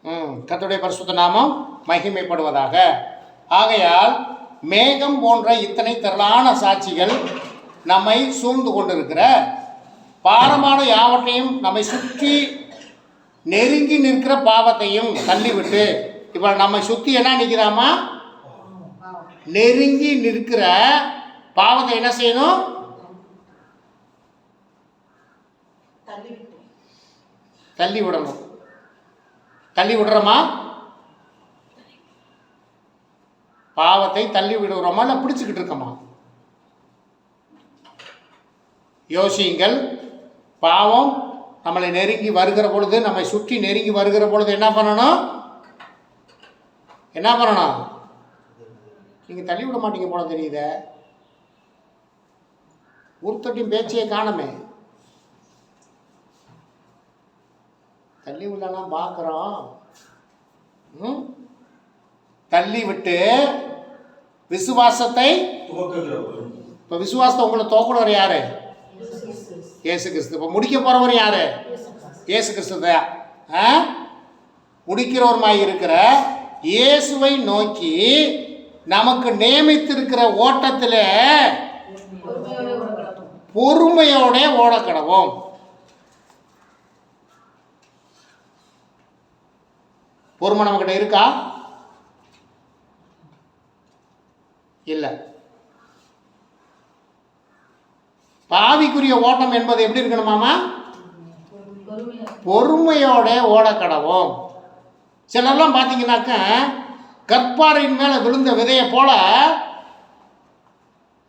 கர்த்தருடைய பரிசுத்த நாமம் மகிமைப்படுவதாக. ஆகையால் மேகம் போன்ற இத்தனை திரளான சாட்சிகள் நம்மை சூழ்ந்து கொண்டிருக்கிற பாரமான யாவற்றையும் நம்மை சுற்றி நெருங்கி நிற்கிற பாவத்தையும் தள்ளிவிட்டு, இப்போ நம்மை சுற்றி என்ன நிற்கிறாமா? நெருங்கி நிற்கிற பாவத்தை என்ன செய்யணும்? தள்ளி விடணும். தள்ளி விடுறோமா? பாவத்தை தள்ளி விடுறோமா இல்லை பிடிச்சிக்கிட்டு இருக்கோமா? யோசியுங்கள். பாவம் நம்மளை நெருங்கி வருகிற பொழுது, நம்மை சுற்றி நெருங்கி வருகிற பொழுது என்ன பண்ணணும்? என்ன பண்ணணும்? நீங்கள் தள்ளி விட மாட்டீங்க போல தெரியுத. ஒருத்தட்டியும் பேச்சையே காணமே. தள்ளி விடலாம் பார்க்குறோம். தள்ளி விட்டு விசுவாசத்தை, இப்போ விசுவாசத்தை உங்களை தோக்குறவர் யாரு? இயேசு கிறிஸ்து. இப்போ முடிக்க போறவர் யாரு? இயேசு கிறிஸ்து தான். முடிக்கிறவருமாய் இருக்கிற இயேசுவை நோக்கி நமக்கு நியமித்திருக்கிற ஓட்டத்தில் பொறுமையோட ஓட கடவோம். பொறுமை நம்மகிட்ட இருக்கா? இல்லை. பாவிக்குரிய ஓட்டம் என்பது எப்படி இருக்கணுமாமா? பொறுமையோட ஓட கடவோம். சிலர்லாம் பார்த்தீங்கன்னாக்க கற்பாறையின் மேலே விழுந்த விதையை போல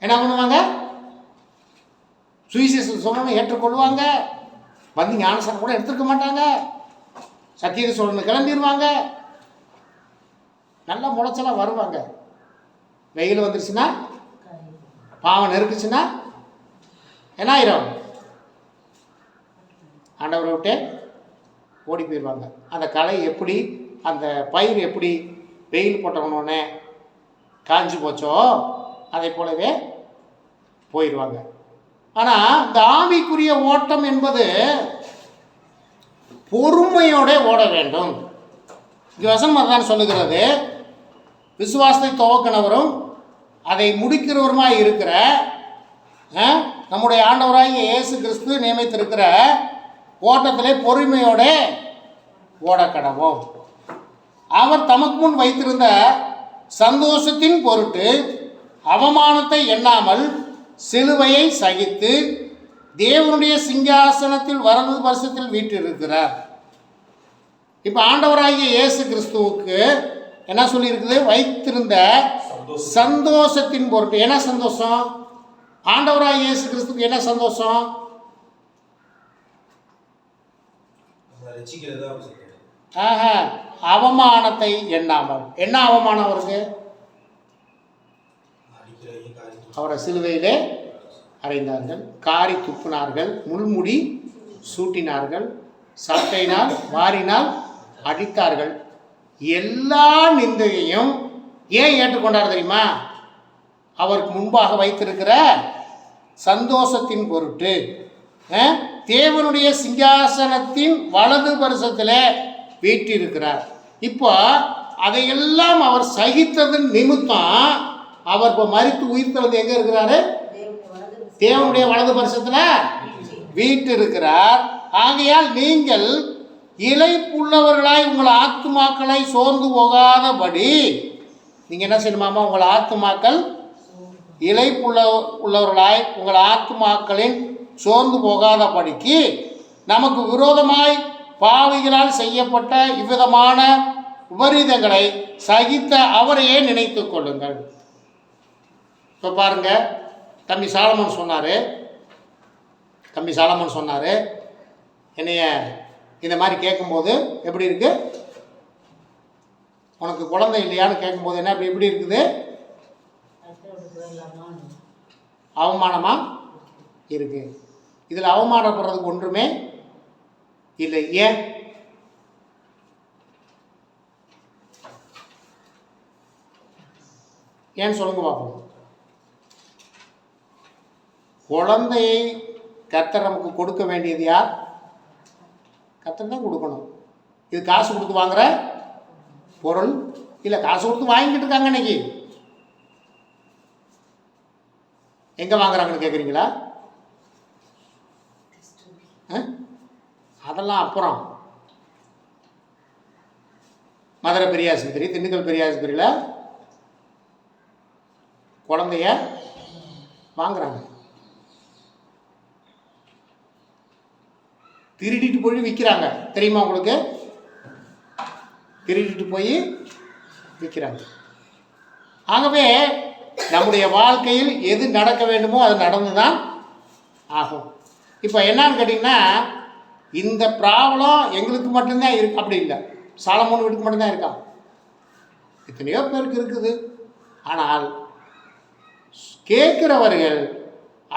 என்ன பண்ணுவாங்க? சுவிசேஷம் சொல்லணும் ஏற்றுக்கொள்வாங்க, வந்து ஞானசாரம் கூட எடுத்துக்க மாட்டாங்க, சத்தியத்தை சொல்லணும் கிளம்பிடுவாங்க, நல்லா முளைச்சலாம் வருவாங்க. வெயில் வந்துருச்சுன்னா, பாவம் நெருக்குச்சுன்னா என்ன ஆயிரும்? ஆண்டவரை விட்டு ஓடி போயிடுவாங்க. அந்த களை எப்படி, அந்த பயிர் எப்படி வெயில் போட்டவனோடனே காஞ்சி போச்சோ அதை போலவே போயிடுவாங்க. ஆனால் இந்த ஆவிக்குரிய ஓட்டம் என்பது பொறுமையோட ஓட வேண்டும். இது வசனம் தான் சொல்லுகிறது. விசுவாசத்தை துவக்கினவரும் அதை முடிக்கிறவருமாய் இருக்கிற நம்முடைய ஆண்டவராகிய இயேசு கிறிஸ்து நியமித்திருக்கிற ஓட்டத்திலே பொறுமையோட ஓட கடவோம். அவர் தமக்கு முன் வைத்திருந்த சந்தோஷத்தின் பொருட்டு அவமானத்தை எண்ணாமல் சிலுவையை சகித்து தேவனுடைய சிங்காசனத்தில் வலது பரிசத்தில் வீற்றிருக்கிறார். இப்போ ஆண்டவராகிய இயேசு கிறிஸ்துவுக்கு என்ன சொல்லியிருக்குது? வைத்திருந்த சந்தோஷத்தின் பொருட்டு. என்ன சந்தோஷம்? ஆண்டவராகிய இயேசு கிறிஸ்துக்கு என்ன சந்தோஷம்? அவமானத்தை எண்ணாமல். என்ன அவமானம் அவருக்கு? அவரை சிலுவையிலே அறைந்தார்கள், காரி துப்பினார்கள், முள்முடி சூட்டினார்கள், சட்டையினால் வாரினால் அடித்தார்கள். எல்லா நிந்தையையும் ஏன் ஏற்றுக்கொண்டார் தெரியுமா? அவருக்கு முன்பாக வைத்திருக்கிற சந்தோஷத்தின் பொருட்டு. தேவனுடைய சிங்காசனத்தின் வலது பரிசத்தில் வீற்றிருக்கிறார். இப்போ அதையெல்லாம் அவர் சகித்ததன் நிமித்தம் அவர் இப்போ மரித்து உயிர்த்தெழுந்து எங்கே இருக்கிறாரு? தேவனுடைய வலது பரிசத்தில் வீற்றிருக்கிறார். ஆகையால் நீங்கள் இளைப்புள்ளவர்களாய் உங்கள் ஆத்துமாக்களை சோர்ந்து போகாதபடி நீங்கள் என்ன செய்யணுமாமா? உங்கள் ஆத்துமாக்கள் உள்ளவர்களாய் உங்கள் ஆத்துமாக்களின் சோர்ந்து போகாதபடிக்கு நமக்கு விரோதமாய் பாவிகளால் செய்யப்பட்ட இவ்விதமான விபரீதங்களை சகித்த அவரையே நினைத்து கொள்ளுங்கள். இப்போ பாருங்க, தம்பி சாலமன் சொன்னார், என்னைய இந்த மாதிரி கேட்கும்போது எப்படி இருக்கு? உனக்கு குழந்தை இல்லையான்னு கேட்கும்போது என்ன எப்படி இருக்குது? அவமானமா இருக்கு. இதில் அவமானப்படுறதுக்கு ஒன்றுமே இல்லை. ஏன்? ஏன்னு சொல்லுங்க பார்ப்போம். குழந்தையை கர்த்தர் நமக்கு கொடுக்க வேண்டியது யார்? கர்த்தர் தான் கொடுக்கணும். இது காசு கொடுத்து வாங்குற பொருள் இல்லை. காசு கொடுத்து வாங்கிட்டு இருக்காங்க இன்னைக்கு. எங்கே வாங்குறாங்கன்னு கேட்குறீங்களா? அதெல்லாம் அப்புறம். மதுரை பெரிய ஆஸ்பத்திரி, திண்டுக்கல் பெரிய ஆஸ்பத்திரியில் குழந்தைய வாங்குறாங்க. திருடிட்டு போய் விற்கிறாங்க. தெரியுமா உங்களுக்கு? திருடிட்டு போய் விற்கிறாங்க. ஆகவே நம்முடைய வாழ்க்கையில் எது நடக்க வேண்டுமோ அது நடந்து தான் ஆகும். இப்போ என்னன்னு கேட்டிங்கன்னா, இந்த ப்ராப்ளம் எங்களுக்கு மட்டும்தான் இருக்கு அப்படி இல்லை, சாலமோன் வீட்டுக்கு மட்டும்தான் இருக்கா. எத்தனையோ பேருக்கு இருக்குது. ஆனால் கேட்கிறவர்கள்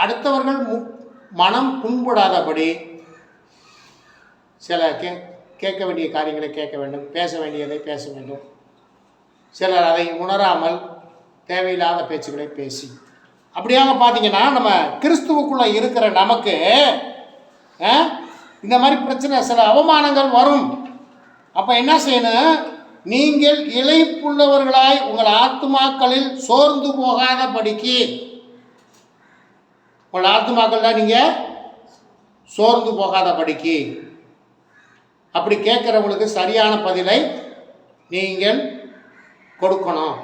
அடுத்தவர்கள் மனம் புண்படாதபடி சில கேட்க வேண்டிய காரியங்களை கேட்க வேண்டும், பேச வேண்டியதை பேச வேண்டும். சிலர் அதை உணராமல் தேவையில்லாத பேச்சுக்களை பேசி, அப்படியாக பார்த்தீங்கன்னா நம்ம கிறிஸ்துவுக்குள்ளே இருக்கிற நமக்கு இந்த மாதிரி பிரச்சனை, சில அவமானங்கள் வரும். அப்போ என்ன செய்யணும்? நீங்கள் இளைப்புள்ளவர்களாய் உங்கள் ஆத்துமாக்களில் சோர்ந்து போகாத படிக்கு, உங்கள் ஆத்துமாக்கள் நீங்கள் சோர்ந்து போகாத படிக்கு, அப்படி கேட்குறவங்களுக்கு சரியான பதிலை நீங்கள் கொடுக்கணும்.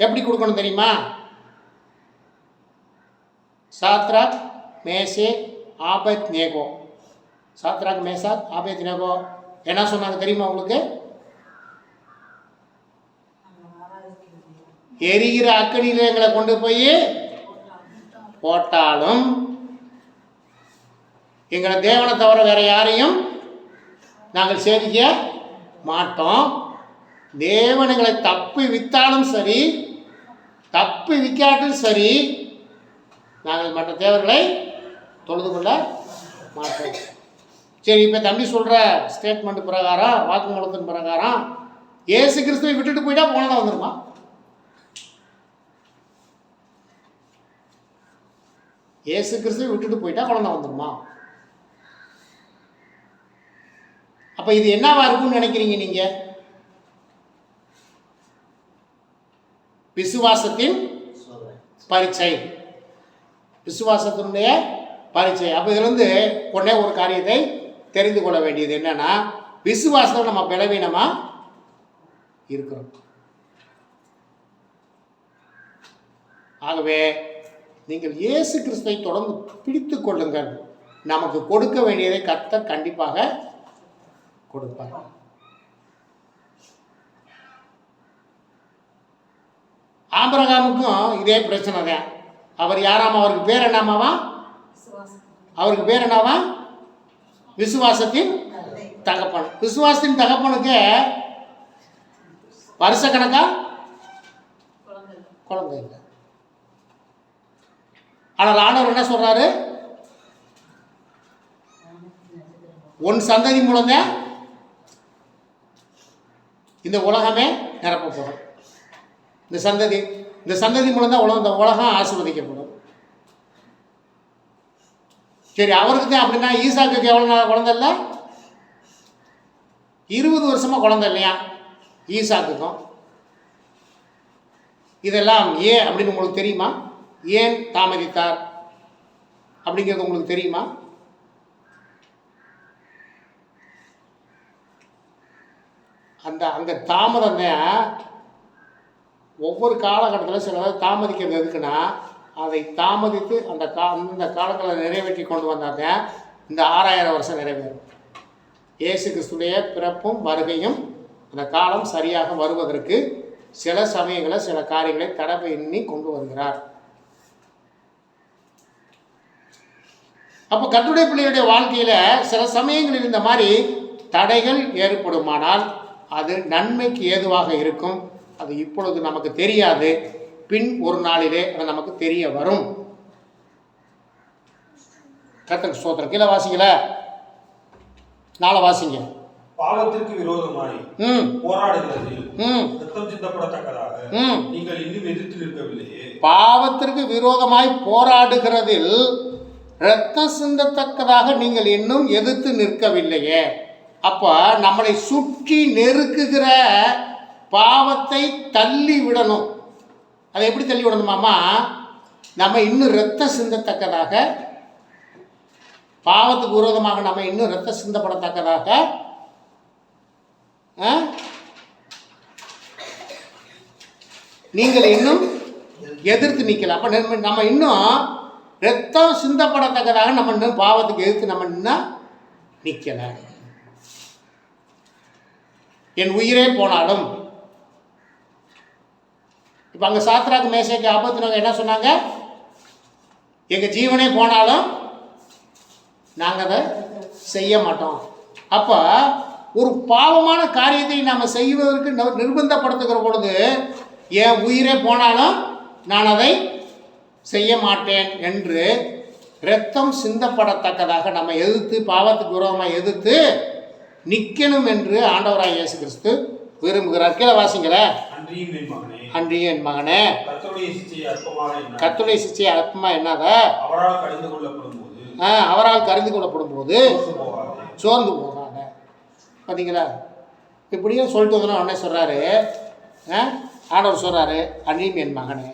எப்படி கொடுக்கணும் தெரியுமா? Shadrach Meshech Abednego, Shadrach Meshach Abednego என்ன சொன்னாங்க தெரியுமா உங்களுக்கு? எரிகிற அக்கனியில் எங்களை கொண்டு போய் போட்டாலும் எங்களை தேவனை தவிர வேற யாரையும் நாங்கள் சேவிக்க மாட்டோம். தேவனைகளை தப்பி வித்தாலும் சரி, தப்பி விற்காட்டும் சரி, நாங்கள் மற்ற தேவர்களை தொழுது கொள்ள மாட்டோம். சரி, இப்போ தம்பி சொல்கிற ஸ்டேட்மெண்ட் பிரகாரம், வாக்குமூலத்தின் பிரகாரம் இயேசு கிறிஸ்துவை விட்டுட்டு போயிட்டா போனதான் வந்துருமா? இயேசு கிறிஸ்துவை விட்டுட்டு போயிட்டா குழந்தை வந்துருமா? அப்போ இது என்னவா இருக்கும்னு நினைக்கிறீங்க நீங்க? விசுவாசத்தின் பரீட்சை, விசுவாசத்தினுடைய பரீட்சை. அப்போ இதுல இருந்து உடனே ஒரு காரியத்தை தெரிந்து கொள்ள வேண்டியது என்னன்னா, விசுவாசத்தில் நம்ம பலவீனமா இருக்கிறோம். ஆகவே நீங்கள் இயேசு கிறிஸ்துவை தொடர்ந்து பிடித்து கொள்ளுங்கள். நமக்கு கொடுக்க வேண்டியதை கர்த்தர் கண்டிப்பாக கொடுப்பார். ஆபிரகாமுக்கும் இதே பிரச்சனை தான். அவர் யாராமா? அவருக்கு பேர் என்னமாவா? அவருக்கு பேர் என்னவா? விசுவாசத்தின் தகப்பன். விசுவாசத்தின் தகப்பனுக்கு வருஷக்கணக்கா குழந்தை இல்லை. ஆனால் ஆண்டவர் என்ன சொல்றாரு? உன் சந்ததி மூலம் இந்த உலகமே நிரப்ப போடும். இந்த சந்ததி மூலம் தான் இந்த உலகம் ஆசீர்வதிக்கப்படும். சரி, அவருக்கு தான் அப்படின்னா ஈசாக்கு எவ்வளோ நாள் குழந்தை இல்லை? 20 வருஷமா குழந்தை இல்லையா ஈசாக்குக்கும்? இதெல்லாம் ஏன் அப்படின்னு உங்களுக்கு தெரியுமா? ஏன் தாமதித்தார் அப்படிங்கிறது உங்களுக்கு தெரியுமா? அந்த தாமதம் ஒவ்வொரு காலகட்டத்தில் சிலர் தாமதிக்கிறது எதுக்குன்னா, அதை தாமதித்து அந்த காலங்களை நிறைவேற்றி கொண்டு வந்தாங்க. இந்த 6000 வருஷம் நிறைவேறும். இயேசு கிறிஸ்துடைய பிறப்பும் வருகையும் அந்த காலம் சரியாக வருவதற்கு சில சமயங்களை சில காரியங்களை தடவை எண்ணி கொண்டு வருகிறார். அப்போ கர்த்தருடைய பிள்ளைகளுடைய வாழ்க்கையில சில சமயங்களில் இந்த மாதிரி தடைகள் ஏற்படுமானால் அது நன்மைக்கு ஏதுவாக இருக்கும். அது இப்பொழுது நமக்கு தெரியாது, பின் ஒரு நாளிலே அது நமக்கு தெரிய வரும். கர்த்தருக்கு ஸ்தோத்திரம். கீழே வாசிக்கல, நாளை வாசிங்க. பாவத்திற்கு விரோதமாய் போராடுகிறதில் ரத்தம் சிந்தப்படத்தக்கதாக நீங்கள் இன்னும் எதிர்த்து நிற்கவில்லையே. பாவத்திற்கு விரோதமாய் போராடுகிறதில் ரத்தம் சிந்தத்தக்கதாக நீங்கள் இன்னும் எதிர்த்து நிற்கவில்லையே. அப்போ நம்மளை சுற்றி நெருக்குகிற பாவத்தை தள்ளி விடணும். அதை எப்படி தள்ளி விடணுமாமா? நம்ம இன்னும் ரத்தம் சிந்தத்தக்கதாக, பாவத்துக்கு விரோதமாக நம்ம இன்னும் ரத்தம் சிந்தப்படத்தக்கதாக நீங்கள் இன்னும் எதிர்த்து நிற்கல. அப்போ நம்ம இன்னும் ரத்தம் சிந்தப்படத்தக்கதாக நம்ம இன்னும் பாவத்துக்கு எதிர்த்து நம்ம இன்னும் நிற்கல. என் உயிரே போனாலும், இப்போ அங்கே சாத்ராக்கு மேஷாக்கு ஆபத்துனாங்க என்ன சொன்னாங்க? எங்கள் ஜீவனே போனாலும் நாங்கள் அதை செய்ய மாட்டோம். அப்போ ஒரு பாவமான காரியத்தை நாம் செய்வதற்கு நிர்பந்தப்படுத்துகிற பொழுது, என் உயிரே போனாலும் நான் அதை செய்ய மாட்டேன் என்று இரத்தம் சிந்தப்படத்தக்கதாக நம்ம எதிர்த்து, பாவத்துக்கு விரோதமாக எதிர்த்து நிற்கணும் என்று ஆண்டவராய் இயேசு கிறிஸ்து விரும்புகிறார். கீழே வாசிங்கிற, அன்றியும் என் மகனே கர்த்தருடைய சிச்சை அற்பமா என்னாத, அவரால் கரிந்து கொள்ளப்படும் போது சோர்ந்து போகாத. பார்த்தீங்களா? இப்படியே சொல்லிட்டு வந்தோன்னா உடனே சொல்கிறாரு, ஆண்டவர் சொல்கிறாரு, அன்றியும் என் மகனே.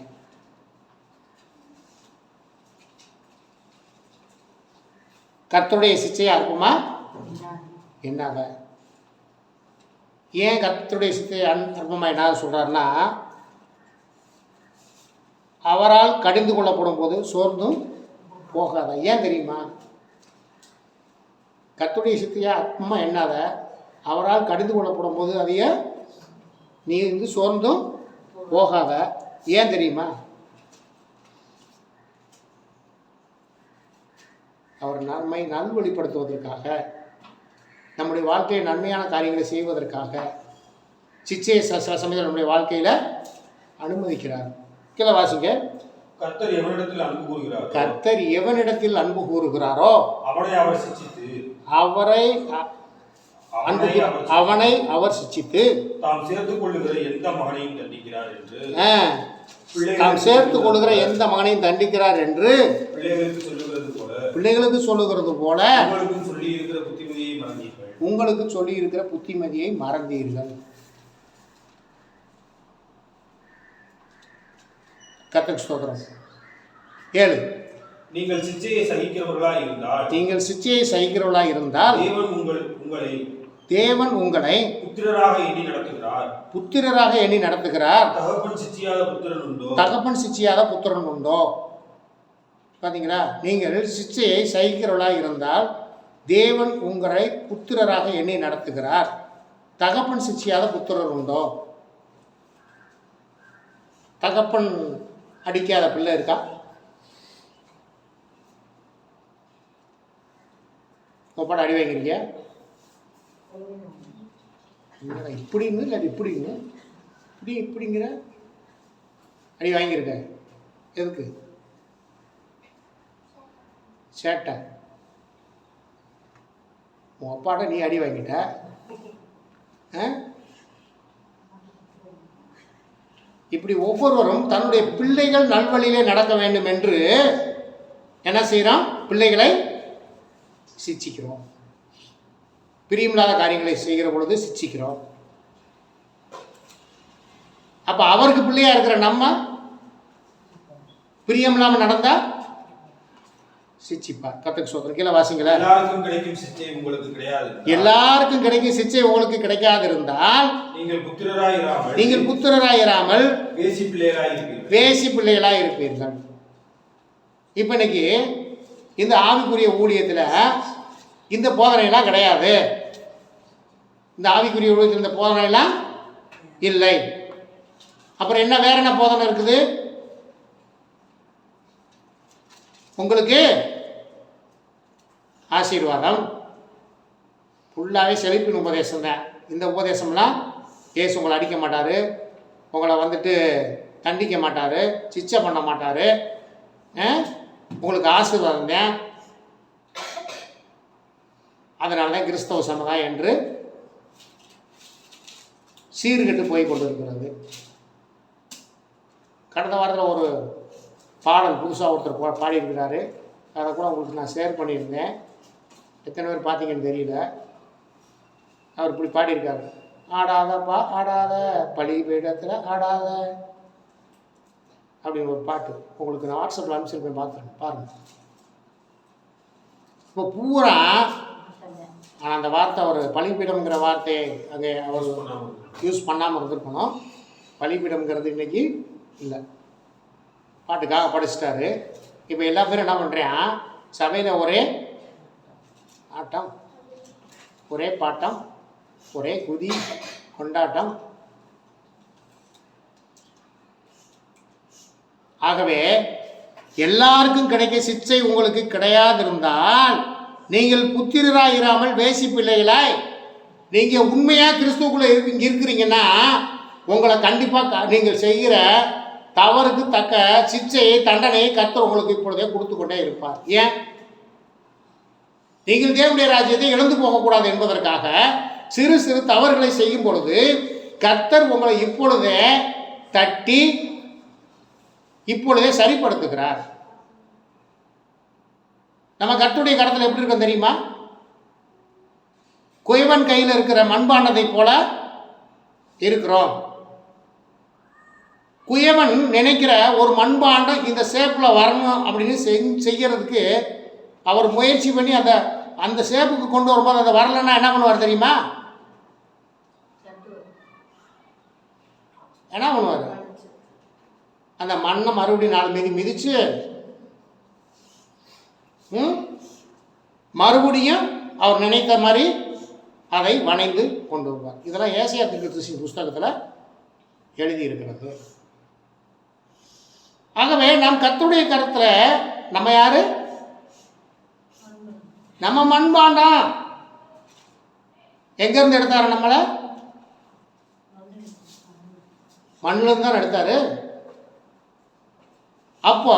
கர்த்தருடைய சிச்சை அற்பமா என்னாத. ஏன் கர்த்தருடைய சிச்சை அற்பமா என்னாத சொல்கிறாருன்னா, அவரால் கடிந்து கொள்ளப்படும் போது சோர்ந்தும் போகாத. ஏன் தெரியுமா? கர்த்தருடைய சித்தையா அற்பமா என்னாத, அவரால் கடிந்து கொள்ளப்படும் போது அதைய நீ சோர்ந்தும் போகாத. ஏன் தெரியுமா? அவர் நம்மை நல்வழிப்படுத்துவதற்காக, நம்முடைய வாழ்க்கையை நன்மையான காரியங்களை செய்வதற்காக சிச்சையை சில சமயத்தில் நம்முடைய வாழ்க்கையில் அனுமதிக்கிறார். கீழே வாசிங்க. கர்த்தர் எவனிடத்தில் அன்பு கூறுகிறாரோ அவனை அவர் சிச்சித்து தாம் சேர்த்துக் கொள்ளுகிற எந்த மகனையும் தண்டிக்கிறார் என்று, தாம் சேர்த்துக் கொள்ளுகிற எந்த மகனையும் தண்டிக்கிறார் என்று பிள்ளைகளுக்கு சொல்லுகிறது போல உங்களுக்கு சொல்லி இருக்கிற புத்திமதியை மறந்தீர்கள். கர்த்தருக்கு ஸ்தோத்திரம். 7. நீங்கள் சிச்சையை சகிக்கிறவர்களாய் இருந்தால் தேவன் உங்களை புத்திரராக எண்ணி நடத்துகிறார். தகப்பன் சிச்சியாத புத்திரன் உண்டோ? பார்த்தீங்களா? நீங்கள் சிச்சையை சகிக்கிறவர்களாக இருந்தால் தேவன் உங்களை புத்திரராக எண்ணி நடத்துகிறார். தகப்பன் சிச்சியாத புத்திரர் உண்டோ? தகப்பன் அடிக்காத பிள்ளை இருக்கா? ஒப்பாட அடி வாங்கிறீங்க இப்படின்னு இல்லை இப்படின்னு இப்படிங்கிற அடி வாங்கியிருக்க. எதுக்கு? சேட்டை. உன் அப்பாட்ட நீ அடி வாங்கிட்ட. இப்படி ஒவ்வொருவரும் தன்னுடைய பிள்ளைகள் நல்வழியிலே நடக்க வேண்டும் என்று என்ன செய்கிறோம்? பிள்ளைகளை சிச்சிக்கிறோம். பிரியமில்லாத காரியங்களை செய்கிற பொழுது சிச்சிக்கிறோம். அப்போ அவருக்கு பிள்ளையா இருக்கிற நம்ம பிரியமில்லாமல் நடந்தா சிச்சிப்பார். கர்த்தருக்கு ஸ்தோத்திரம். கீழே வாசிங்களா. எல்லாருக்கும் கிடைக்கும் சிச்சை உங்களுக்கு கிடையாது. எல்லாருக்கும் கிடைக்கும் சிச்சை உங்களுக்கு கிடைக்காது இருந்தால் நீங்கள் புத்திரராயிராமல் வேசி பிள்ளைகளாய் இருப்பீர்கள். இப்போ இன்னைக்கு இந்த ஆவிக்குரிய ஊழியத்தில் இந்த போதனையெல்லாம் கிடையாது. இந்த ஆவிக்குரிய ஊழியத்தில் இந்த போதனையெல்லாம் இல்லை. அப்புறம் என்ன, வேற என்ன போதனை இருக்குது? உங்களுக்கு ஆசீர்வாதம் ஃபுல்லாகவே செழிப்பின் உபதேசம் தான். இந்த உபதேசம்லாம் ஏசு உங்களை அடிக்க மாட்டார், உங்களை தண்டிக்க மாட்டார், சிச்சை பண்ண மாட்டார், உங்களுக்கு ஆசீர்வாதம் தான். அதனால தான் கிறிஸ்தவ சமுதாயம் என்று சீர்கெட்டு போய் கொண்டு இருக்கிறது. கடந்த வாரத்தில் ஒரு பாடல் புதுசாக ஒருத்தர் பாடியிருக்கிறாரு. அதை கூட உங்களுக்கு நான் ஷேர் பண்ணியிருந்தேன். எத்தனை பேர் பார்த்தீங்கன்னு தெரியல. அவர் இப்படி பாடியிருக்காரு, ஆடாதப்பா ஆடாத பலிபீடத்தில் ஆடாத அப்படின்னு ஒரு பாட்டு. உங்களுக்கு நான் வாட்ஸ்அப்பில் அனுப்பிச்சிருப்பேன், பார்த்துருங்க, பாருங்கள். இப்போ பூரா ஆனால் அந்த வார்த்தை அவர் பலிபீடம்ங்கிற வார்த்தையை அங்கே அவர் யூஸ் பண்ணாமல் இருந்திருக்கணும். பலிபீடம்ங்கிறது இன்றைக்கி இல்லை, பாட்டுக்காக படிச்சிட்டாரு. இப்போ எல்லா பேரும் என்ன பண்ணுறேன், சபையில் ஒரே ஆட்டம், ஒரே பாட்டம், ஒரே குதி கொண்டாட்டம். ஆகவே எல்லாருக்கும் கிடைக்க சிச்சை உங்களுக்கு கிடையாது இருந்தால் நீங்கள் புத்திரராயிராமல் வேசி பிள்ளைகளாய் நீங்கள் உண்மையாக கிறிஸ்துவுக்குள்ளே இருக்கிறீங்கன்னா உங்களை கண்டிப்பாக நீங்கள் செய்கிற தவறுக்கு தக்க சிச்சையை தண்டனையை கர்த்தர் உங்களுக்கு இப்பொழுதே கொடுத்து கொண்டே இருப்பார். ஏன்? நீங்கள் தேவனுடைய ராஜ்யத்தை இழந்து போகக்கூடாது என்பதற்காக சிறு சிறு தவறுகளை செய்யும் பொழுது கர்த்தர் உங்களை இப்பொழுதே தட்டி இப்பொழுதே சரிப்படுத்துகிறார். நம்ம கர்த்தருடைய கரத்தில் எப்படி இருக்கோம் தெரியுமா? குயவன் கையில் இருக்கிற மண்பாண்டத்தை போல இருக்கிறோம். குயவன் நினைக்கிற ஒரு மண்பாண்டம் இந்த ஷேப்பில் வரணும் அப்படின்னு செய்யறதுக்கு அவர் முயற்சி பண்ணி அந்த ஷேப்புக்கு கொண்டு வரும்போது அதை வரலன்னா என்ன பண்ணுவார் தெரியுமா? என்ன பண்ணுவார்? அந்த மண்ணை மறுபடியும் 4 மிதிச்சு மறுபடியும் அவர் நினைத்த மாதிரி அதை வணைந்து கொண்டு வருவார். இதெல்லாம் ஏசாயா தீர்க்கதரிசி புஸ்தகத்தில் எழுதியிருக்கிறது. ஆகவே நாம் கர்த்தருடைய கருத்தில் நம்ம யாரு? நம்ம மண்பாண்டம். எங்கேருந்து எடுத்தாரு? நம்மளை மண்ணிலிருந்து தான் எடுத்தாரு. அப்போ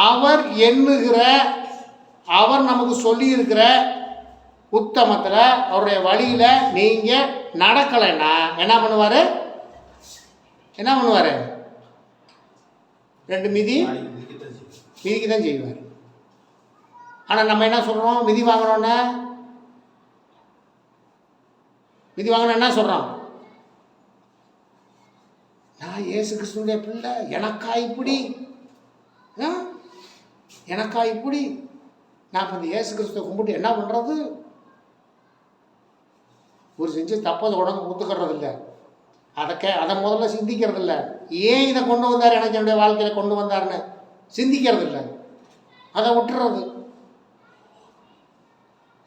அவர் எண்ணுகிற, அவர் நமக்கு சொல்லி இருக்கிற உத்தமத்தில் அவருடைய வழியில் நீங்கள் நடக்கலைன்னா என்ன பண்ணுவார்? 2 மிதிக்கு தான் செய்வார். ஆனால் நம்ம என்ன சொல்கிறோம்? மிதி வாங்கணும்னா என்ன சொல்கிறோம்? நான் இயேசு கிறிஸ்துடைய பிள்ளை, எனக்கா இப்படி நான் இப்போ இந்த இயேசு கிறிஸ்துவை கும்பிட்டு என்ன பண்ணுறது? ஒரு செஞ்சு தப்பதை உடம்பு ஒத்துக்கிறது இல்லை. அதை முதல்ல சிந்திக்கிறது இல்லை. ஏன் இதை கொண்டு வந்தார், எனக்கு என்னுடைய வாழ்க்கையில் கொண்டு வந்தார்னு சிந்திக்கிறது இல்லை. அதை விட்டுறது.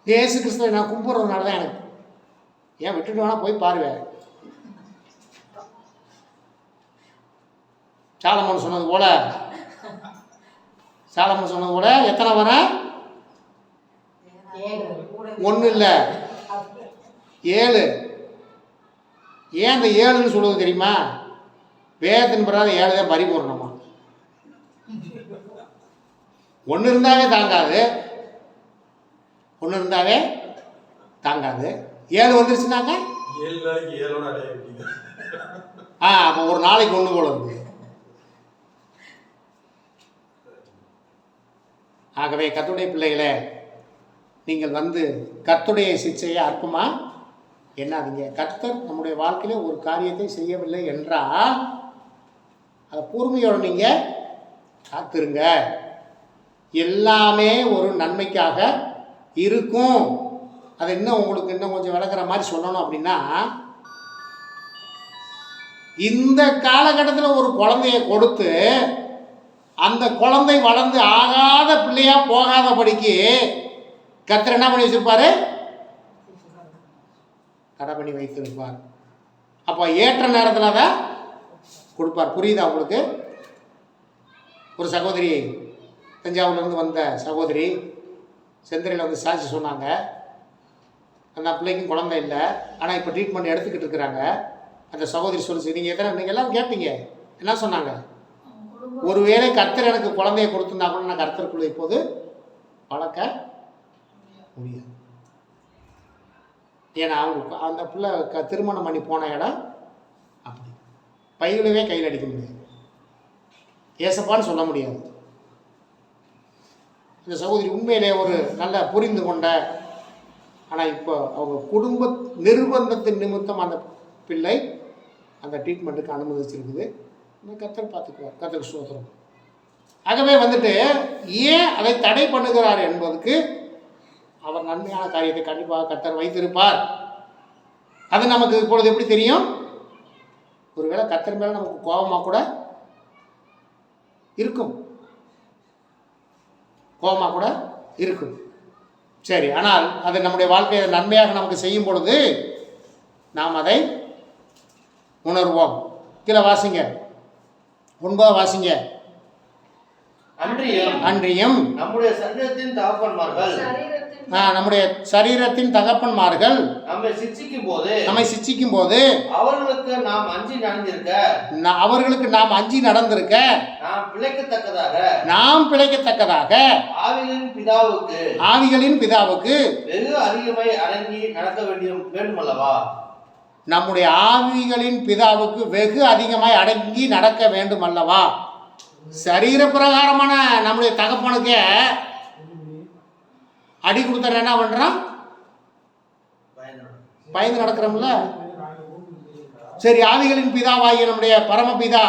இயேசு கிறிஸ்துவை நான் கும்பிட்றதுனால தான் எனக்கு. ஏன் விட்டுட்டு வேணா போய் பாருவேன். சாலமன் சொன்னது போல எத்தனை வர? 1 இல்லை 7. ஏன் அந்த 7ன்னு சொல்லுவது தெரியுமா? வேதத்தின் பிரகாரம் 7 தான் பரிபூர்ணமா. 1 இருந்தாவே தாங்காது. 7 வந்துருச்சுனாங்க அப்போ ஒரு நாளைக்கு 1 போல இருக்கு. ஆகவே கர்த்தருடைய பிள்ளைகளே, நீங்கள் கர்த்தருடைய சிச்சையை அற்பமாக என்னாதீங்க. கர்த்தர் நம்முடைய வாழ்க்கையில ஒரு காரியத்தை செய்யவில்லை என்றால் அதை பொறுமையோடு நீங்கள் காத்திருங்க. எல்லாமே ஒரு நன்மைக்காக இருக்கும். அதை உங்களுக்கு கொஞ்சம் விளக்குற மாதிரி சொல்லணும் அப்படின்னா, இந்த காலகட்டத்தில் ஒரு குழந்தைய கொடுத்து அந்த குழந்தை வளர்ந்து ஆகாத பிள்ளையா போகாதபடிக்கு கர்த்தர் என்ன பண்ணி வச்சிருப்பாரு? கடை பண்ணி வைத்திருப்பார். அப்போ ஏற்ற நேரத்தில் தான் கொடுப்பார். புரியுதா உங்களுக்கு? ஒரு சகோதரி, தஞ்சாவூர்லேருந்து வந்த சகோதரி செந்திரையில் சாட்சி சொன்னாங்க. அந்த பிள்ளைக்கும் குழந்தை இல்லை, ஆனால் இப்போ ட்ரீட்மெண்ட் எடுத்துக்கிட்டு இருக்கிறாங்க. அந்த சகோதரி சொல்லிச்சு, நீங்கள் எல்லாம் கேட்பீங்க. என்ன சொன்னாங்க? ஒருவேளை கர்த்தர் எனக்கு குழந்தைய கொடுத்துருந்தா கூட நான் கர்த்தருக்குள்ள இப்போது வளர்க்க முடியாது. ஏன்னா அவங்க அந்த பிள்ளை திருமணம் பண்ணி போன இடம் அப்படி பைகளவே கையில் அடிக்க முடியாது, ஏசப்பான்னு சொல்ல முடியாது. இந்த சகோதரி உண்மையிலே ஒரு நல்ல புரிந்து கொண்ட ஆனால் இப்போ அவங்க குடும்ப நிர்பந்தத்தின் நிமித்தம் அந்த பிள்ளை அந்த ட்ரீட்மெண்ட்டுக்கு அனுமதிச்சிருக்குது. இன்னும் கர்த்தர் பார்த்துக்குவார். கர்த்தருக்கு ஸ்தோத்திரம். ஆகவே வந்துட்டு ஏன் அதை தடை பண்ணுகிறார் என்பதுக்கு அவர் நன்மையான காரியத்தை கண்டிப்பாக கர்த்தர் வைத்திருப்பார். அது நமக்கு இப்பொழுது எப்படி தெரியும்? ஒருவேளை கர்த்தர் மேலே நமக்கு கோபமாக கூட இருக்கும், கோபமாக கூட இருக்கும். சரி, ஆனால் அது நம்முடைய வாழ்க்கையை நன்மையாக நமக்கு செய்யும் பொழுது நாம் அதை உணர்வோம். கீழே வாசிங்க, 9 வாசிங்க. அன்றியும் நம்முடைய சரீரத்தின் தகப்பன்மார்கள் நம்மை சிட்சிக்கும் போது அவர்களுக்கு நாம் அஞ்சி நடந்திருக்க நாம் பிழைக்கத்தக்கதாக ஆவிகளின் பிதாவுக்கு வெகு அதிகமாய் அடங்கி நடக்க வேண்டும் அல்லவா? நம்முடைய ஆவிகளின் பிதாவுக்கு வெகு அதிகமாய் அடங்கி நடக்க வேண்டும் அல்லவா? சரீர பிரகாரமான நம்முடைய தகப்பனுக்கே அடி கொடுத்த என்ன பண்றான்? பயந்து நடக்கிறோம்ல. சரி, ஆவிகளின் பிதாவாகிய நம்முடைய பரமபிதா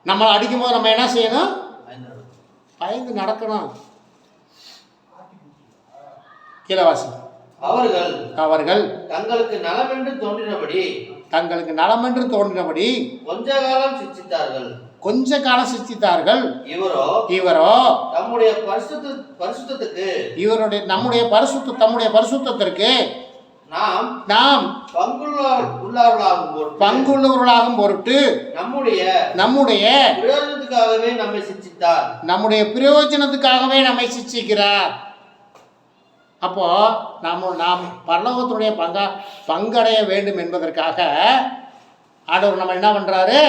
நம்மளை அடிக்கும் போது நம்ம என்ன செய்யணும்? பயந்து நடக்கணும். கீழவாசி. அவர்கள் தங்களுக்கு நலமென்று தோன்றினபடி கொஞ்ச காலம் சிச்சித்தார்கள். இவரோ நம்முடைய பரிசுத்தத்திற்கு நாம் பங்குள்ளவர்களாகும் பொருட்டு நம்முடைய பிரயோஜனத்துக்காகவே நம்மை சிச்சிக்கிறார். அப்போ நாம் பரலோகத்தினுடைய பங்கடைய வேண்டும் என்பதற்காக ஆண்டவர் நம்ம என்ன பண்றாரு?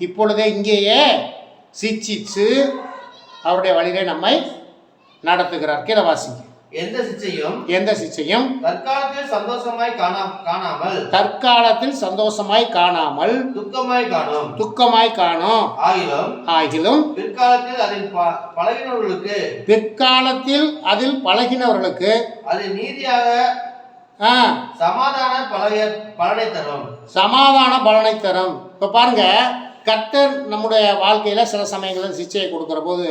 இப்பொழுதே இங்கேயே சிச்சிச்சு அவருடைய வழியிலே நம்மை நடத்துகிறார். கீழே வாசிங்க. எந்த சிச்சையும் தற்காலத்தில் சந்தோஷமாய் காணாமல் துக்கமாய் காணும். ஆகிலும் பிற்காலத்தில் அதில் பழகினவர்களுக்கு அது நீதியாக சமாதான பலனை தரும். இப்ப பாருங்க, கர்த்தர் நம்முடைய வாழ்க்கையில சில சமயங்களில் சிச்சையை கொடுக்கிற போது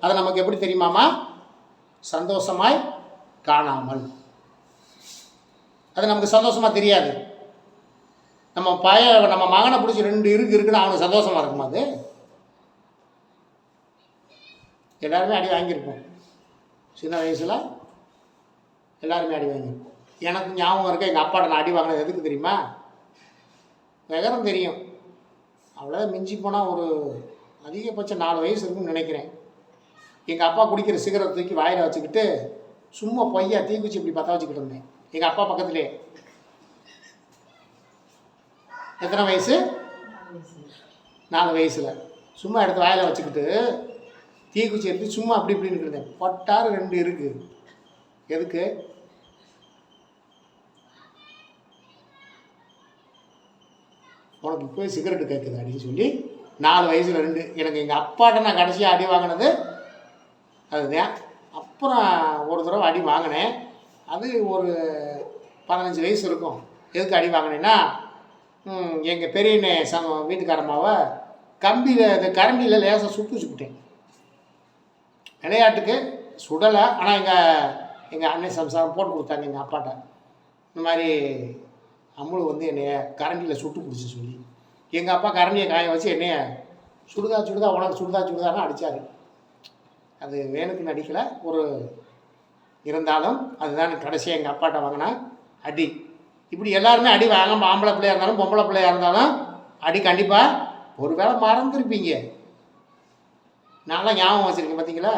அது நமக்கு எப்படி தெரியுமாமா? சந்தோஷமாய் காணாமல். அது நமக்கு சந்தோஷமா தெரியாது. நம்ம மகனை பிடிச்சி 2 இருக்குன்னு அவனுக்கு சந்தோஷமா இருக்குமா? அது எல்லாருமே அடி வாங்கியிருப்போம். சின்ன வயசுல எல்லாருமே அடி வாங்கியிருப்போம். எனக்கு ஞாபகம் இருக்க, எங்கள் அப்பாட்ட நான் அடி வாங்கினது எதுக்கு தெரியுமா? விவரம் தெரியும், அவ்வளோதான். மிஞ்சி போனால் ஒரு அதிகபட்சம் 4 வயசு இருக்குன்னு நினைக்கிறேன். எங்கள் அப்பா குடிக்கிற சிகரெட் தூக்கி வாயில் வச்சுக்கிட்டு சும்மா பொய்யா தீக்குச்சி இப்படி பற்ற வச்சுக்கிட்டு இருந்தேன் எங்கள் அப்பா பக்கத்துலேயே. எத்தனை வயசு? 4 வயசில் சும்மா எடுத்து வாயில் வச்சுக்கிட்டு தீக்குச்சி எடுத்து சும்மா அப்படி இப்படின்னு இருந்தேன். பட்டாறு 2 இருக்குது. எதுக்கு? உனக்கு இப்போ சிகரெட்டு கேட்குது அப்படின்னு சொல்லி 4 வயசில் 2. எனக்கு எங்கள் அப்பாட்ட நான் கடைசியாக அடி வாங்கினது அதுதான். அப்புறம் ஒரு தடவை அடி வாங்கினேன். அது ஒரு 15 வயசு இருக்கும். எதுக்கு அடி வாங்கினேன்னா, எங்கள் பெரியண்ணே வீட்டுக்காரம்மாவை கம்பியில் இந்த கரண்டியில் லேசாக சுட்டுவிட்டேன். விளையாட்டுக்கு சுடலை, ஆனால் எங்கள் அண்ணன் சம்சாரம் போட்டு கொடுத்தாங்க எங்கள் அப்பாட்ட. இந்த மாதிரி அம்முழு வந்து என்னைய கரண்டியில் சுட்டு பிடிச்சி சொல்லி எங்கள் அப்பா கரண்டியை காய வச்சு என்னைய சுடுதா உனக்கு சுடுதான்னு அடித்தார். அது வேணுக்குன்னு அடிக்கலை, ஒரு இருந்தாலும் அதுதான் கடைசியாக எங்கள் அப்பாட்ட வாங்கினா அடி. இப்படி எல்லாருமே அடி வாங்காமல் ஆம்பளை பிள்ளையாக இருந்தாலும் பொம்பளை பிள்ளையாக இருந்தாலும் அடி கண்டிப்பாக ஒரு வேளை மறந்துருப்பீங்க. நான்லாம் ஞாபகம் வச்சுருக்கேன் பார்த்தீங்களா.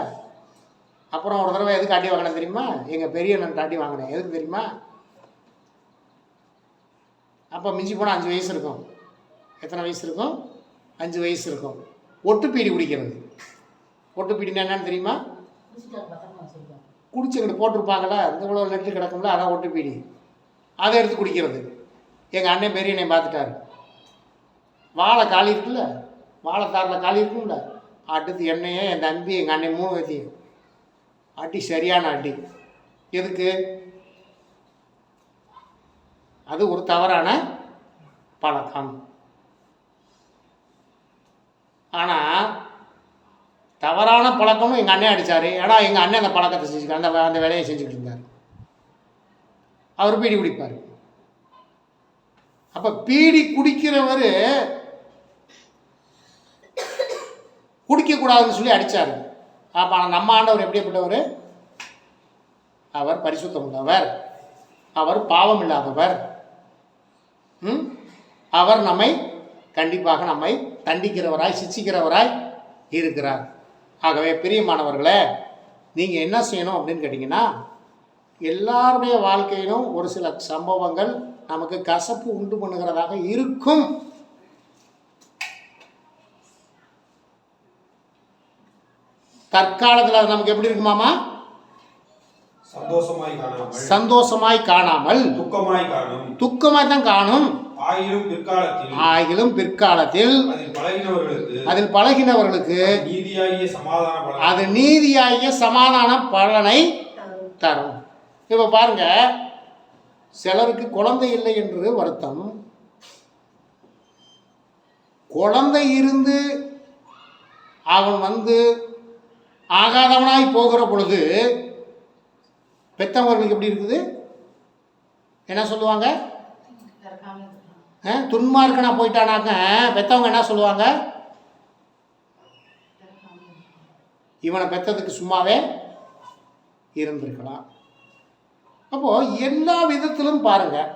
அப்புறம் ஒரு தடவை எதுக்கு அடி வாங்கினேன் தெரியுமா? எங்கள் பெரிய அண்ணன் அடி வாங்கினேன். எதுக்கு தெரியுமா? அப்போ மிஞ்சி போனால் 5 வயசு இருக்கும். எத்தனை வயசு இருக்கும்? 5 வயசு இருக்கும். ஒட்டு பீடி குடிக்கிறது. ஒட்டு பீடினா என்னன்னு தெரியுமா? குடிச்சுக்கிட்டு போட்டிருப்பாங்களா, இந்த இவ்வளோ நெட்டு கிடக்கும்ல, அதான் ஒட்டு பீடி. அதை எடுத்து குடிக்கிறது. எங்கள் அண்ணன் பெரிய அண்ணன் பார்த்துட்டாரு. வாழை காலி இருக்குல்ல, வாழைத்தாரில் காலி இருக்கும்ல, அடுத்து என்னையே என் தம்பி எங்கள் அண்ணன் 3 பேத்தையும் அடி, சரியான அடி. எதுக்கு? அது ஒரு தவறான பழக்கம். ஆனால் தவறான பழக்கமும் எங்கள் அண்ணன் அடித்தார். ஏன்னா எங்கள் அண்ணன் அந்த பழக்கத்தை செஞ்சுக்க அந்த வேலையை செஞ்சுக்கிட்டு இருந்தார். அவர் பீடி குடிப்பார். அப்போ பீடி குடிக்கிறவர் குடிக்கக்கூடாதுன்னு சொல்லி அடித்தார். அப்போ நம்ம ஆண்டவர் எப்படிப்பட்டவர்? அவர் பரிசுத்தம் உள்ளவர், அவர் பாவம் இல்லாதவர். அவர் நம்மை கண்டிப்பாக நம்மை தண்டிக்கிறவராய் சிட்சிக்கிறவராய் இருக்கிறார். ஆகவே பிரியமானவர்களே, நீங்கள் என்ன செய்யணும் அப்படின்னு கேட்டிங்கன்னா, எல்லாருடைய வாழ்க்கையிலும் ஒரு சில சம்பவங்கள் நமக்கு கசப்பு உண்டு பண்ணுகிறதாக இருக்கும். தற்காலத்தில் அது நமக்கு எப்படி இருக்குமாமா? சந்தோஷமாய் காணாமல் துக்கமாய் தான் காணும். ஆகிலும் பிற்காலத்தில் அதில் பழகினவர்களுக்கு அது நீதியாகிய சமாதான பலனை தரும். இப்போ பாருங்க, சிலருக்கு குழந்தை இல்லை என்று வருத்தம். குழந்தை இருந்து அவன் ஆகாதவனாய் போகிற பொழுது பெற்றவர்களுக்கு எப்படி இருக்குது? என்ன சொல்லுவாங்க? துன்மார்க்கனா போயிட்டானாக்க பெற்றவங்க என்ன சொல்லுவாங்க? இவனை பெற்றதுக்கு சும்மாவே இருந்திருக்கலாம். அப்போது எல்லா விதத்திலும் பாருங்கள்,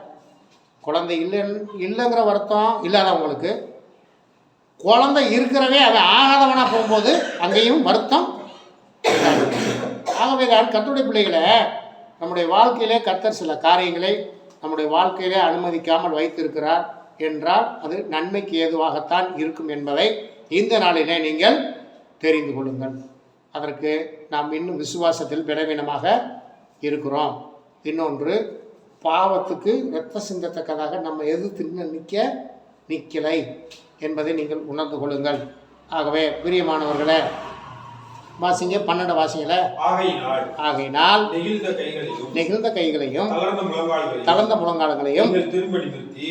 குழந்தை இல்லைங்கிற வருத்தம் இல்லாதவங்களுக்கு, குழந்தை இருக்கிறவே அவன் ஆகாதவனாக போகும்போது அங்கேயும் வருத்தம். ஆகவே தான் கர்த்தருடைய பிள்ளைகளை நம்முடைய வாழ்க்கையிலே கர்த்தர் சில காரியங்களை நம்முடைய வாழ்க்கையிலே அனுமதிக்காமல் வைத்திருக்கிறார் என்றால் அது நன்மைக்கு ஏதுவாகத்தான் இருக்கும் என்பதை இந்த நாளிலே நீங்கள் தெரிந்து கொள்ளுங்கள். அதற்கு நாம் இன்னும் விசுவாசத்தில் பலவீனமாக இருக்கிறோம். இன்னொன்று, பாவத்துக்கு இரத்த சிந்தத்தக்கதாக நம்ம எதிர்த்து நிற்கலை என்பதை நீங்கள் உணர்ந்து கொள்ளுங்கள். ஆகவே பிரியமானவர்களே, வாசிங்க 12 வாசிங்கள. ஆகையினால் நெகிழ்ந்த கைகளையும் தளர்ந்த முழங்கால்களையும்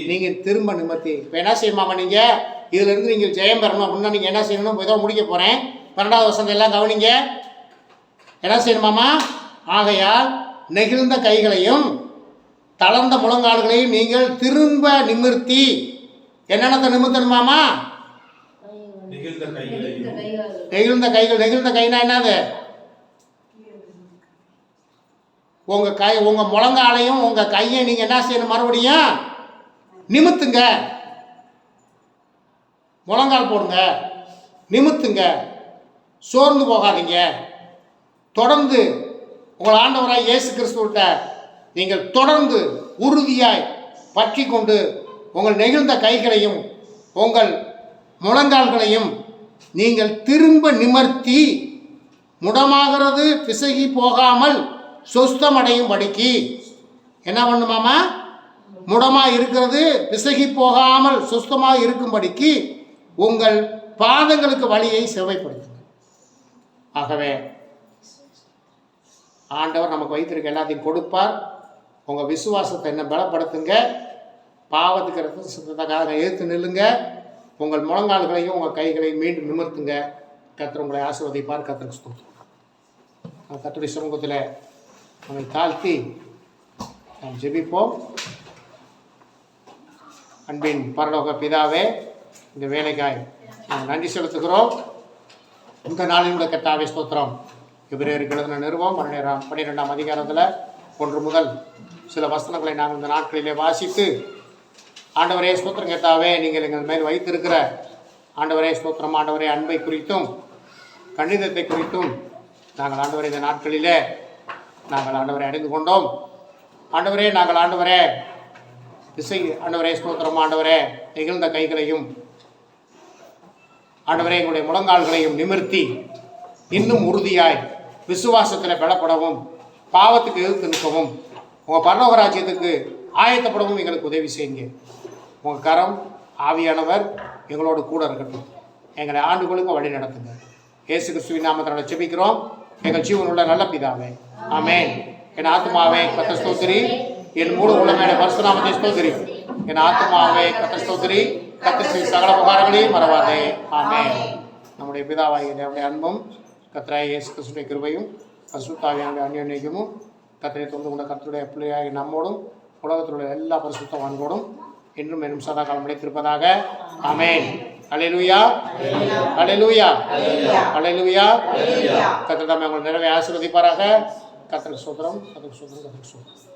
நீங்கள் திரும்ப நிமிர்த்தி. இப்போ என்ன செய்யணுமாமா? நீங்கள் இதுல இருந்து நீங்கள் ஜெயம் பெறணும் அப்படின்னா நீங்கள் என்ன செய்யணும்? ஏதோ முடிக்க போகிறேன். 12வது வசனம் எல்லாம் கவனிங்க. என்ன செய்யணுமாமா? ஆகையால் நெகிழ்ந்த கைகளையும் தளர்ந்த முழங்கால்களையும் நீங்கள் திரும்ப நிமிர்த்தி. என்னென்னத்தை நிமிர்த்தணுமாமா? நெகிழ்ந்த கைகள். நெகிழ்ந்த கைனா என்னது? உங்க முழங்காலையும் உங்க கையை நீங்க என்ன செய்யணும்? மறுபடியும் நிமித்துங்க. முழங்கால் போடுங்க, நிமித்துங்க, சோர்ந்து போகாதீங்க. தொடர்ந்து உங்கள் ஆண்டவராய் இயேசு கிறிஸ்துவிட்ட நீங்கள் தொடர்ந்து உறுதியாய் பற்றி கொண்டு உங்கள் நெகிழ்ந்த கைகளையும் உங்கள் முழங்கால்களையும் நீங்கள் திரும்ப நிமிர்த்தி, முடமாகிறது பிசகி போகாமல் சுஸ்தமடையும் படிக்கு. என்ன பண்ணுமாமா? முடமாக இருக்கிறது பிசகி போகாமல் சுஸ்தமாக இருக்கும்படிக்கு உங்கள் பாதங்களுக்கு வழியை செவ்வைப்படுத்துங்க. ஆகவே ஆண்டவர் நமக்கு வைத்திருக்க எல்லாத்தையும் கொடுப்பார். உங்கள் விசுவாசத்தை என்ன பலப்படுத்துங்க. பாவத்துக்கு ரத்த சித்தத்துக்காக எதிர்த்து நில்லுங்க. உங்கள் முழங்கால்களையும் உங்கள் கைகளையும் மீண்டும் நிமிர்த்துங்க. கர்த்தர் உங்களை ஆசீர்வதிப்பார். கர்த்தருக்கு ஸ்தோத்திரம். கர்த்தருடைய சமூகத்தில் நம்மை தாழ்த்தி நாம் ஜெபிப்போம். அன்பின் பரலோக பிதாவே, இந்த வேலைக்காய் நாங்கள் நன்றி செலுத்துகிறோம். இந்த நாளினுடைய கர்த்தாவே ஸ்தோத்திரம். எபிரேயருக்கு எழுதின நிருபம் 12ஆம் அதிகாரத்தில் 1 முதல் சில வசனங்களை நாங்கள் இந்த நாட்களிலே வாசித்து, ஆண்டவரே ஸ்தோத்திரம் கர்த்தாவே, நீங்கள் எங்கள் மேல் வைத்திருக்கிற ஆண்டவரே ஸ்தோத்திரம், ஆண்டவரே அன்பை குறித்தும் கண்ணிதத்தை குறித்தும் நாங்கள் ஆண்டவரே இந்த நாட்களிலே நாங்கள் ஆண்டவரை அடைந்து கொண்டோம். ஆண்டவரே நாங்கள் ஆண்டவரே ஆண்டவரே ஸ்தோத்திரம், ஆண்டவரே நெகிழ்ந்த கைகளையும் ஆண்டவரே எங்களுடைய முழங்கால்களையும் நிமிர்த்தி இன்னும் உறுதியாய் விசுவாசத்தில் பலப்படவும் பாவத்துக்கு எதிர்த்து நிற்கவும் உங்கள் பரலோக ராஜ்யத்துக்கு ஆயத்தப்படவும் எங்களுக்கு உதவி செய்யுங்க. உங்கள் கரம் ஆவியானவர் எங்களோடு கூட இருக்கட்டும். எங்களை ஆண்டுகளுக்கு வழி நடத்துங்க. இயேசு கிறிஸ்துவின் நாமத்தினால ஜெபிக்கிறோம் எங்கள் ஜீவனுள்ள நல்ல பிதாவே, ஆமென். என் ஆத்துமாவே கர்த்தரை ஸ்தோத்திரி, என் முழு உலக பரிசுநாமத்தை ஸ்தோத்திரி. என் ஆத்மாவே கர்த்தரை ஸ்தோத்திரி. கர்த்தர் செய்த சகல உபகாரங்களையும் மறவாதே. ஆமென். நம்முடைய பிதாவாகிய தேவனுடைய அன்பும் கர்த்தராகிய இயேசு கிறிஸ்துவின் கிருபையும் பரிசுத்த ஆவியானவருடைய அந்யோன்யமும் கர்த்தரை தொழுது கொண்ட கர்த்தருடைய பிள்ளையாகிய நம்மோடும் உலகத்தில் உள்ள எல்லா பரிசுத்தவான்களோடும் என்றும் என்னும் சதா காலம் நிலைத்திருப்பதாக. ஆமென். அல்லேலூயா, அல்லேலூயா, அல்லேலூயா. கர்த்தர் தாமே உங்களை நிறைவே ஆசீர்வதிப்பாராக. கர்த்தருக்கு ஸ்தோத்திரம், கர்த்தருக்கு ஸ்தோத்திரம், கர்த்தருக்கு ஸ்தோத்திரம்.